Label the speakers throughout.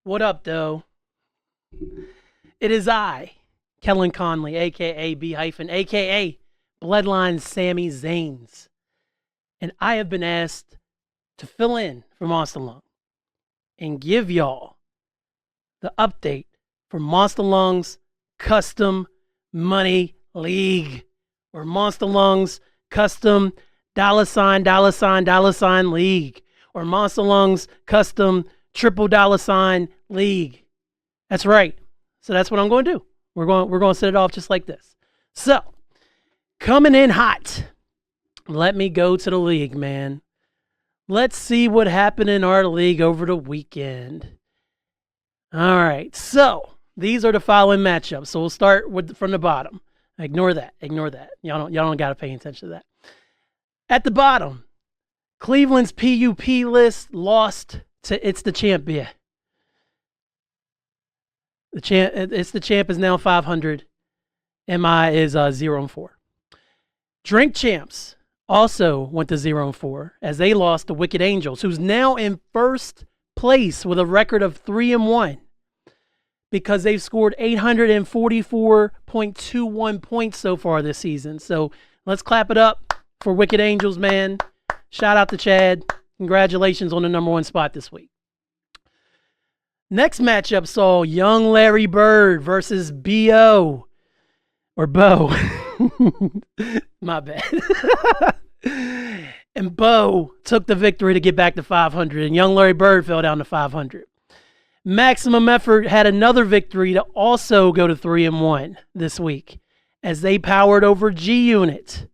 Speaker 1: What up, though? It is I, Kellen Conley, aka B hyphen, aka Bloodline Sammy Zanes, and I have been asked to fill in for Monstalung and give y'all the update for Monstalung's Custom Money League, or Monstalung's Custom $ League, or Monstalung's Custom $$ League. That's right. So that's what I'm going to do. We're going to set it off just like this. So, coming in hot. Let me go to the league, man. Let's see what happened in our league over the weekend. All right. So, these are the following matchups. So, we'll start from the bottom. Ignore that. Y'all don't got to pay attention to that. At the bottom, Cleveland's PUP list lost to It's the Champ beer. It's the Champ is now 500. MI is 0-4. Drink Champs also went to 0-4 as they lost to Wicked Angels, who's now in first place with a record of 3-1 because they've scored 844.21 points so far this season. So let's clap it up for Wicked Angels, man. Shout out to Chad. Congratulations on the #1 spot this week. Next matchup saw Young Larry Bird versus B.O. or Bo. My bad. And Bo took the victory to get back to 500, and Young Larry Bird fell down to 500. Maximum Effort had another victory to also go to 3-1 this week as they powered over G-Unit.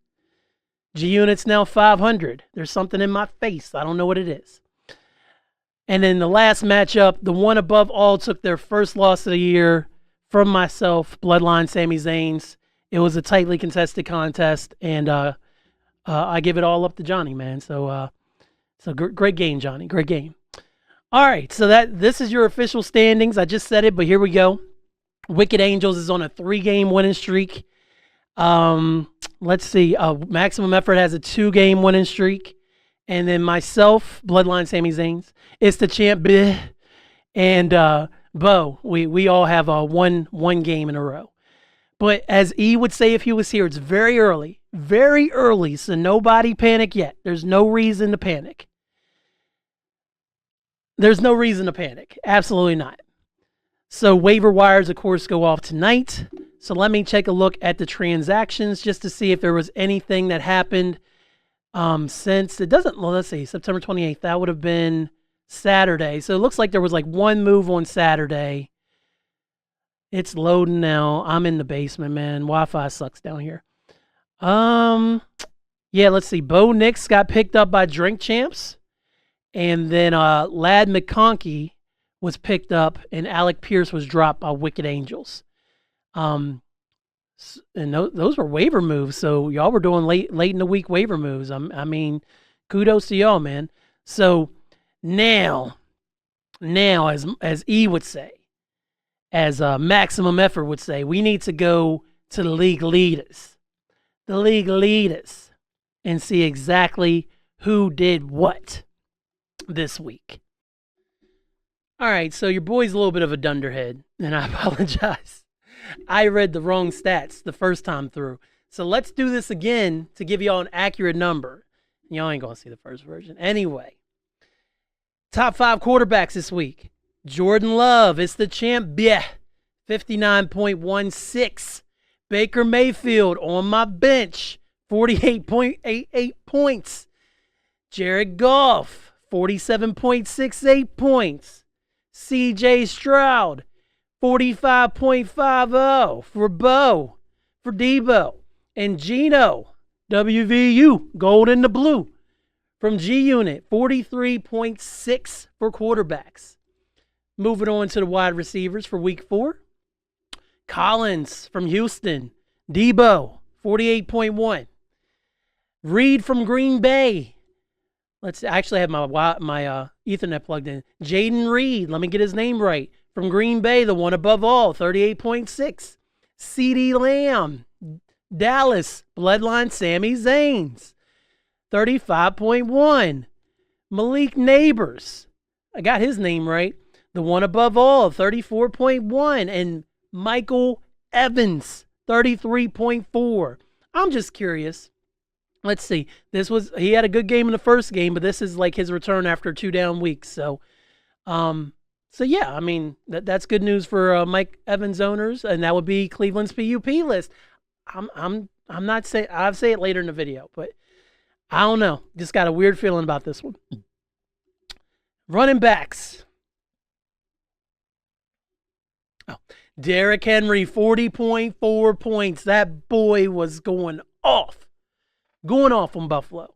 Speaker 1: G-Unit's now 500. There's something in my face. I don't know what it is. And then the last matchup, the one above all took their first loss of the year from myself, Bloodline Sammy Zanes. It was a tightly contested contest, and I give it all up to Johnny, man. So great game, Johnny. Great game. All right, so this is your official standings. I just said it, but here we go. Wicked Angels is on a 3-game winning streak. Let's see. Maximum Effort has a 2-game winning streak. And then myself, Bloodline Sammy Zanes, It's the Champ, and Bo. We all have one game in a row. But as E would say if he was here, it's very early, so nobody panic yet. There's no reason to panic. Absolutely not. So waiver wires, of course, go off tonight. So let me take a look at the transactions just to see if there was anything that happened since it doesn't, well, let's see, September 28th, that would have been Saturday. So it looks like there was like one move on Saturday. It's loading now. I'm in the basement, man. Wi-Fi sucks down here. Yeah, let's see. Bo Nix got picked up by Drink Champs. And then Lad McConkey was picked up, and Alec Pierce was dropped by Wicked Angels. And those were waiver moves, so y'all were doing late in the week waiver moves. I mean, kudos to y'all, man. So now, as E would say, as Maximum Effort would say, we need to go to the league leaders, and see exactly who did what this week. All right, so your boy's a little bit of a dunderhead, and I apologize. I read the wrong stats the first time through. So let's do this again to give y'all an accurate number. Y'all ain't going to see the first version. Anyway, top 5 quarterbacks this week. Jordan Love, It's the Champ, 59.16. Baker Mayfield on my bench, 48.88 points. Jared Goff, 47.68 points. CJ Stroud, 45.50 for Bo, for Debo. And Gino, WVU, gold in the blue, from G-Unit, 43.6 for quarterbacks. Moving on to the wide receivers for week 4. Collins from Houston, Debo, 48.1. Reed from Green Bay. Let's actually have my Ethernet plugged in. Jaden Reed, let me get his name right. From Green Bay, the one above all, 38.6. CeeDee Lamb, Dallas, Bloodline Sammy Zanes, 35.1. Malik Neighbors, I got his name right, The one above all, 34.1. And Michael Evans, 33.4. I'm just curious. Let's see. He had a good game in the first game, but this is like his return after 2 down weeks. So yeah, I mean that's good news for Mike Evans owners, and that would be Cleveland's PUP list. I'm not saying, I'll say it later in the video, but I don't know. Just got a weird feeling about this one. Running backs. Oh, Derrick Henry, 40.4 points. That boy was going off on Buffalo.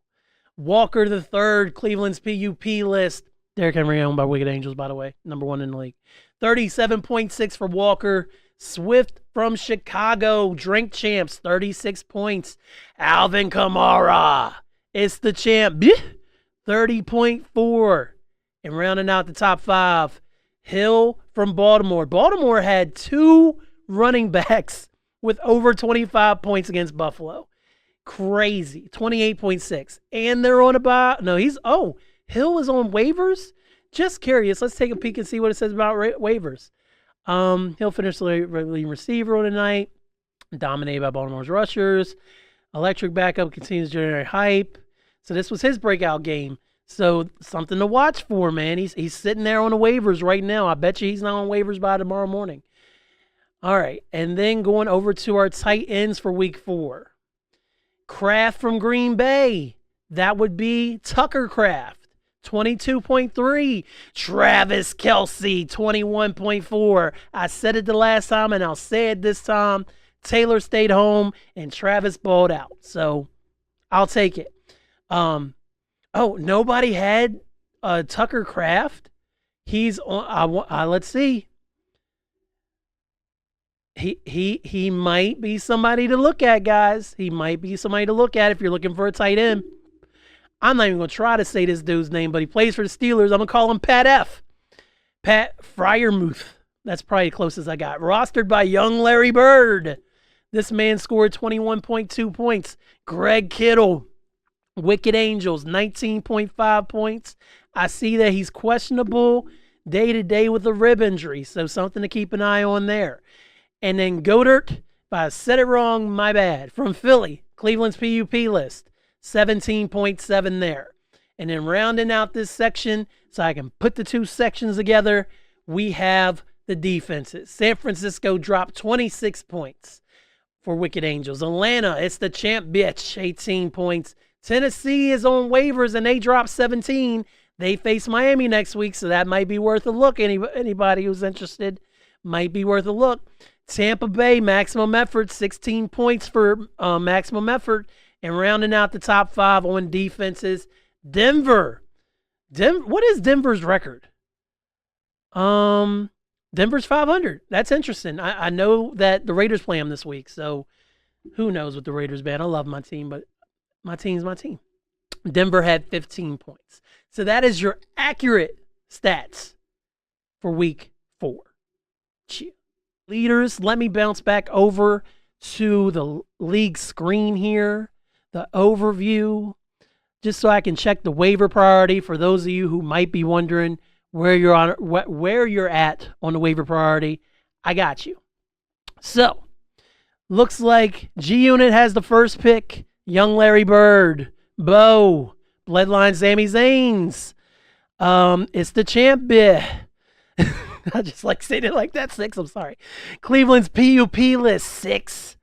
Speaker 1: Walker the third, Cleveland's PUP list. Derrick Henry owned by Wicked Angels, by the way, number 1 in the league. 37.6 for Walker. Swift from Chicago, Drink Champs, 36 points. Alvin Kamara, it's the champ, 30.4. And rounding out the top 5, Hill from Baltimore. Baltimore had 2 running backs with over 25 points against Buffalo. Crazy. 28.6. And they're on Hill is on waivers? Just curious. Let's take a peek and see what it says about waivers. He'll finish the leading receiver on the night. Dominated by Baltimore's rushers. Electric backup continues to generate hype. So this was his breakout game. So something to watch for, man. He's sitting there on the waivers right now. I bet you he's not on waivers by tomorrow morning. All right. And then going over to our tight ends for week 4. Kraft from Green Bay. That would be Tucker Kraft. 22.3. Travis Kelce, 21.4. I said it the last time, and I'll say it this time. Taylor stayed home, and Travis balled out. So, I'll take it. Nobody had Tucker Kraft. He's on. Let's see. He might be somebody to look at, guys. He might be somebody to look at if you're looking for a tight end. I'm not even going to try to say this dude's name, but he plays for the Steelers. I'm going to call him Pat F. Pat Fryermuth. That's probably the closest I got. Rostered by young Larry Bird. This man scored 21.2 points. Greg Kittle, Wicked Angels, 19.5 points. I see that he's questionable day-to-day with a rib injury, so something to keep an eye on there. And then Goddard, if I said it wrong, my bad, from Philly, Cleveland's PUP list. 17.7 there. And then rounding out this section, so I can put the 2 sections together, we have the defenses. San Francisco dropped 26 points for Wicked Angels. Atlanta, it's the champ bitch, 18 points. Tennessee is on waivers, and they dropped 17. They face Miami next week, so that might be worth a look. Anybody who's interested might be worth a look. Tampa Bay, maximum effort, 16 points for maximum effort. And rounding out the top 5 on defenses, Denver. What is Denver's record? Denver's 500. That's interesting. I know that the Raiders play them this week, so who knows what the Raiders been. I love my team, but my team's my team. Denver had 15 points. So that is your accurate stats for week 4. Cheers. Leaders, let me bounce back over to the league screen here. The overview, just so I can check the waiver priority for those of you who might be wondering where you're at on the waiver priority. I got you. So, looks like G-Unit has the first pick. Young Larry Bird, Bo, Bloodline Sami Zayn's. It's the champ bit. I just like saying it like that. 6, I'm sorry. Cleveland's PUP list, 6.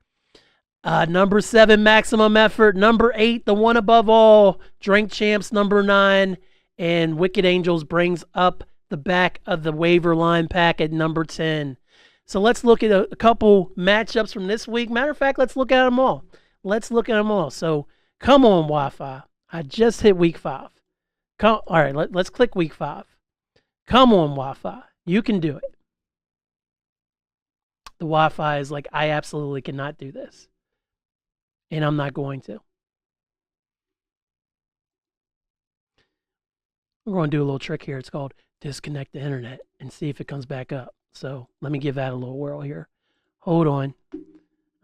Speaker 1: Number 7, maximum effort. Number 8, the one above all, Drink Champs, number 9. And Wicked Angels brings up the back of the waiver line pack at number 10. So let's look at a couple matchups from this week. Matter of fact, let's look at them all. So come on, Wi-Fi. I just hit week 5. All right, let's click week 5. Come on, Wi-Fi. You can do it. The Wi-Fi is like, I absolutely cannot do this. And I'm not going to. We're going to do a little trick here. It's called disconnect the internet and see if it comes back up. So let me give that a little whirl here. Hold on.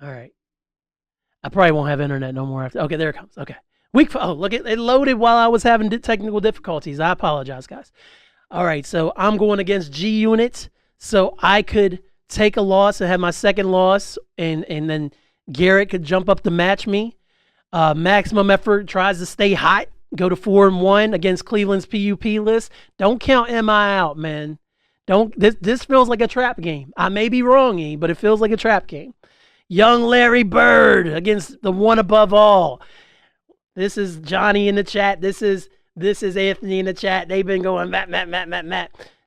Speaker 1: All right. I probably won't have internet no more after. Okay, there it comes. Okay. Week 5. Oh, look, it loaded while I was having technical difficulties. I apologize, guys. All right, so I'm going against G Unit, so I could take a loss and have my second loss, and then Garrett could jump up to match me. Maximum Effort tries to stay hot, go to 4-1 against Cleveland's PUP list. Don't count MI out, man. Don't. This feels like a trap game. I may be wrong, E, but it feels like a trap game. Young Larry Bird against the one above all. This is Johnny in the chat. This is Anthony in the chat. They've been going Matt.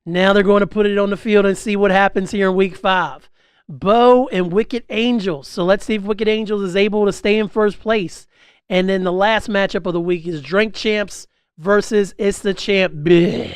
Speaker 1: Now they're going to put it on the field and see what happens here in week 5. Bo and Wicked Angels. So let's see if Wicked Angels is able to stay in first place. And then the last matchup of the week is Drink Champs versus It's the Champ. Bleh.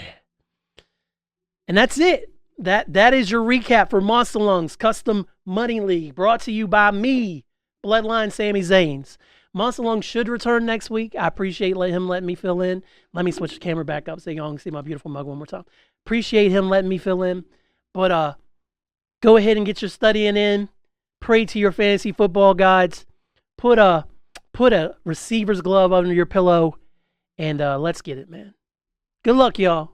Speaker 1: And that's it. That is your recap for Monstalung's Custom Money League, brought to you by me, Bloodline Sami Zayn's. Monstalung should return next week. I appreciate him letting me fill in. Let me switch the camera back up so y'all can see my beautiful mug one more time. Appreciate him letting me fill in. But go ahead and get your studying in. Pray to your fantasy football gods. Put a receiver's glove under your pillow, and let's get it, man. Good luck, y'all.